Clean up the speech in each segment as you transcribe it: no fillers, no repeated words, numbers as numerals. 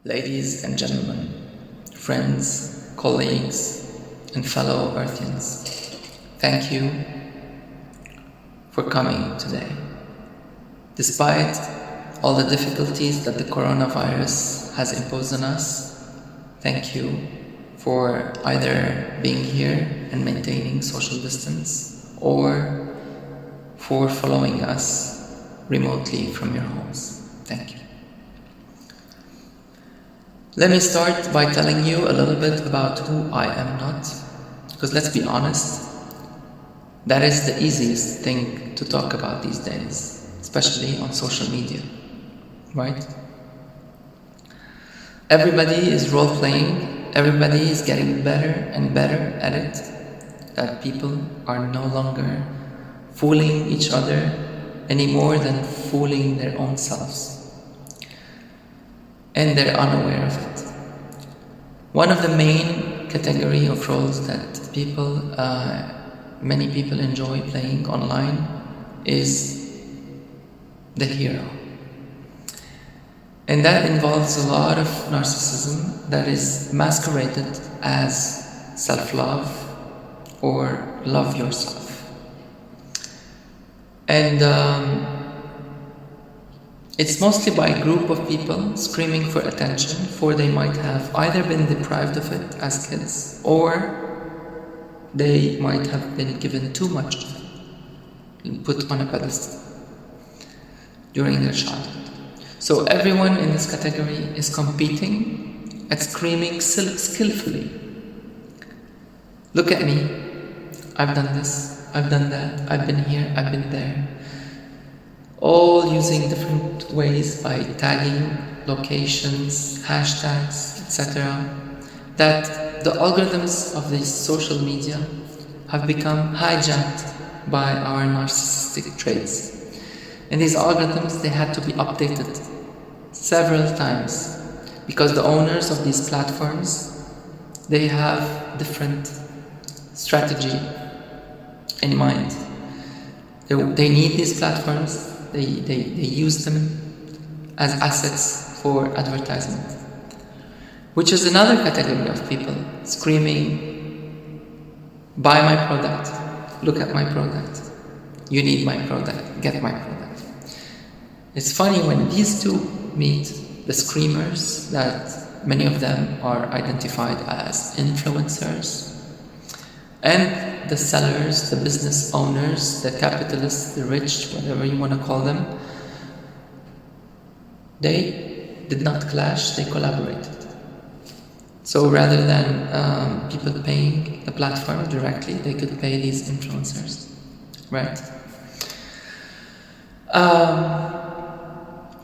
Ladies and gentlemen, friends, colleagues, and fellow Earthians, thank you for coming today. Despite all the difficulties that the coronavirus has imposed on us, thank you for either being here and maintaining social distance or for following us remotely from your homes. Thank you. Let me start by telling you a little bit about who I am not, because let's be honest, that is the easiest thing to talk about these days, especially on social media, right? Everybody is role-playing, everybody is getting better and better at it, that people are no longer fooling each other any more than fooling their own selves. And they're unaware of it. One of the main category of roles that many people enjoy playing online is the hero. And that involves a lot of narcissism that is masqueraded as self-love or love yourself. And it's mostly by a group of people screaming for attention, for they might have either been deprived of it as kids, or they might have been given too much of it and put on a pedestal during their childhood. So everyone in this category is competing at screaming skillfully. Look at me, I've done this, I've done that, I've been here, I've been there. All using different ways by tagging, locations, hashtags, etc. That the algorithms of these social media have become hijacked by our narcissistic traits. And these algorithms, they had to be updated several times because the owners of these platforms, they have different strategy in mind. They need these platforms. They use them as assets for advertisement, which is another category of people screaming, buy my product, look at my product, you need my product, get my product. It's funny when these two meet, the screamers, that many of them are identified as influencers, and the sellers, the business owners, the capitalists, the rich, whatever you want to call them, they did not clash, they collaborated. So rather than people paying the platform directly, they could pay these influencers, right?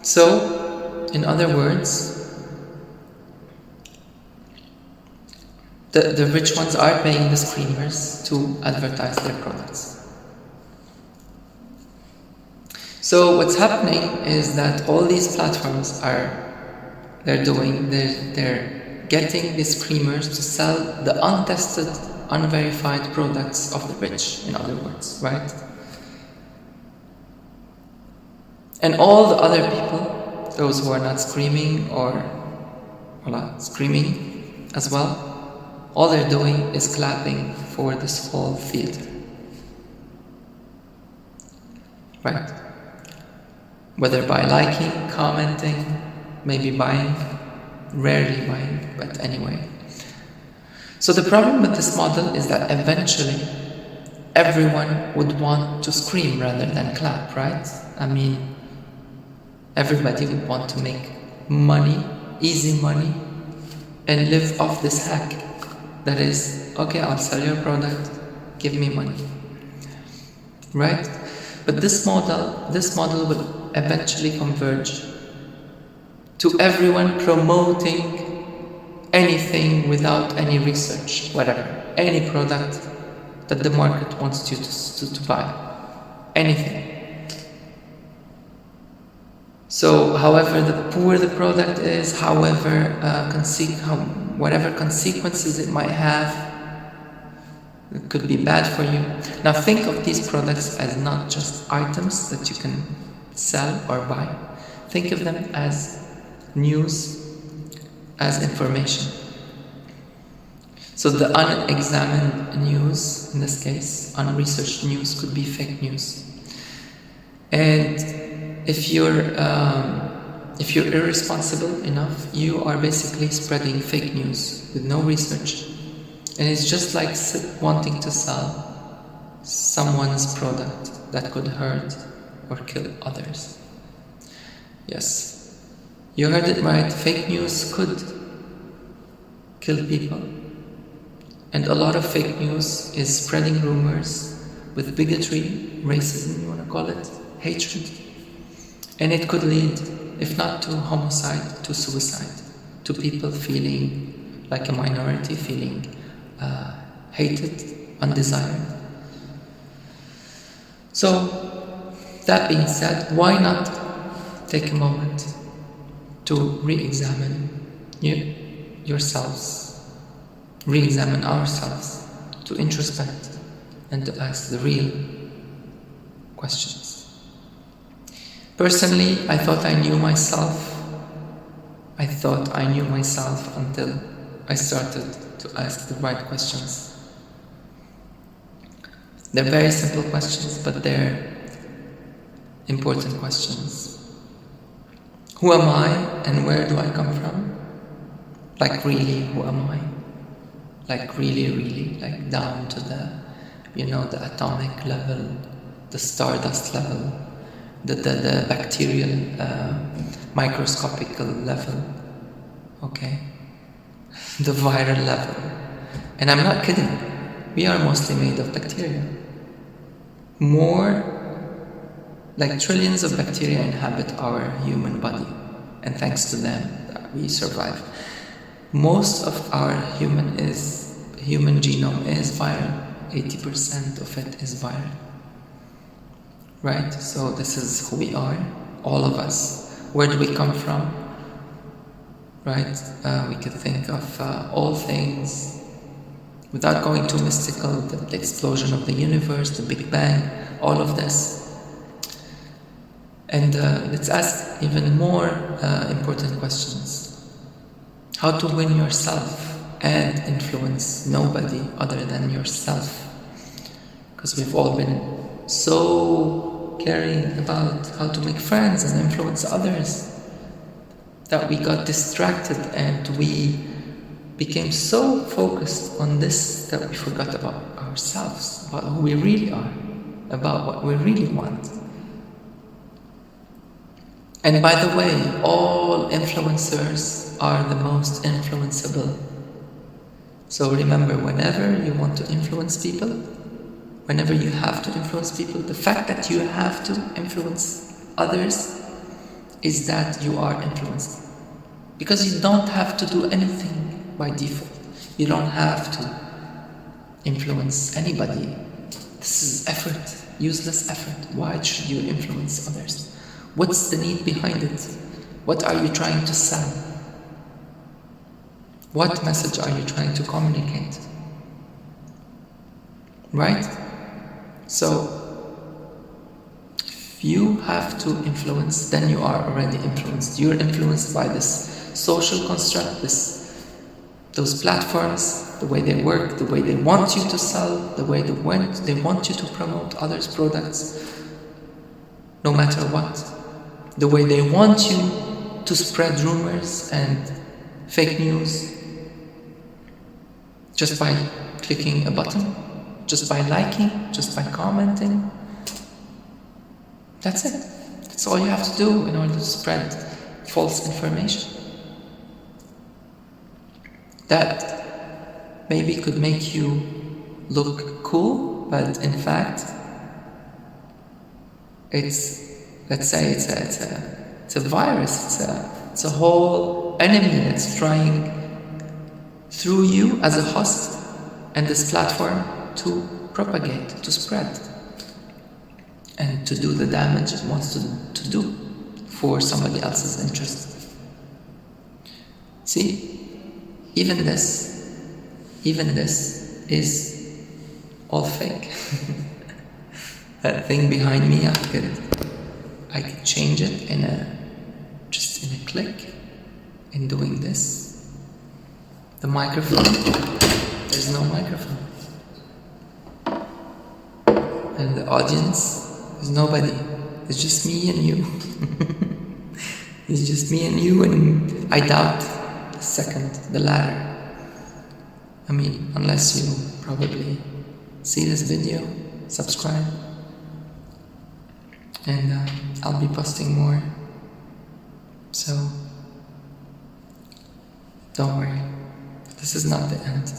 So, in other words, the rich ones are paying the screamers to advertise their products. So what's happening is that all these platforms they're getting the screamers to sell the untested, unverified products of the rich, in other words, right? And all the other people, those who are not screaming or screaming as well, all they're doing is clapping for this whole theater, right? Whether by liking, commenting, maybe buying, rarely buying, but anyway. So the problem with this model is that eventually everyone would want to scream rather than clap, right? I mean, everybody would want to make money, easy money, and live off this hack. That is, okay, I'll sell your product, give me money, right? But this model will eventually converge to everyone promoting anything without any research, whatever, any product that the market wants you to buy, anything. So, however the poor the product is, whatever consequences it might have, it could be bad for you. Now think of these products as not just items that you can sell or buy. Think of them as news, as information. So the unexamined news, in this case, unresearched news, could be fake news. And if you're irresponsible enough, you are basically spreading fake news with no research. And it's just like wanting to sell someone's product that could hurt or kill others. Yes, you heard it right. Fake news could kill people. And a lot of fake news is spreading rumors with bigotry, racism, you want to call it, hatred. And it could lead, if not to homicide, to suicide, to people feeling like a minority, feeling hated, undesired. So, that being said, why not take a moment to re-examine yourselves, re-examine ourselves, to introspect and to ask the real questions. Personally, I thought I knew myself. I thought I knew myself until I started to ask the right questions. They're very simple questions, but they're important questions. Who am I and where do I come from? Like really, who am I? Like really, like down to the, the atomic level, the stardust level, the bacterial, microscopical level, okay? The viral level. And I'm not kidding. We are mostly made of bacteria. More, like trillions of bacteria inhabit our human body, and thanks to them we survive. Most of our human genome is viral. 80% of it is viral. Right? So this is who we are, all of us. Where do we come from? Right? We could think of all things. Without going too mystical, the explosion of the universe, the Big Bang, all of this. And let's ask even more important questions. How to win yourself and influence nobody other than yourself. Because we've all been so caring about how to make friends and influence others that we got distracted and we became so focused on this that we forgot about ourselves, about who we really are, about what we really want. And by the way, all influencers are the most influenceable. So remember, whenever you want to influence people, whenever you have to influence people, the fact that you have to influence others is that you are influenced. Because you don't have to do anything by default. You don't have to influence anybody. This is effort, useless effort. Why should you influence others? What's the need behind it? What are you trying to sell? What message are you trying to communicate? Right? So, if you have to influence, then you are already influenced. You're influenced by this social construct, those platforms, the way they work, the way they want you to sell, the way they want you to promote others' products, no matter what. The way they want you to spread rumors and fake news just by clicking a button, just by liking, just by commenting. That's it. That's all you have to do in order to spread false information. That maybe could make you look cool, but in fact, let's say it's a virus, it's a whole enemy that's trying through you as a host and this platform to propagate, to spread, and to do the damage it wants to do for somebody else's interest. See, even this is all fake. That thing behind me, I could change it in a click in doing this. The microphone, there's no microphone. And the audience, there's nobody. It's just me and you. It's just me and you, and I doubt the second, the latter. I mean, unless you probably see this video, subscribe, and I'll be posting more. So, don't worry, this is not the end.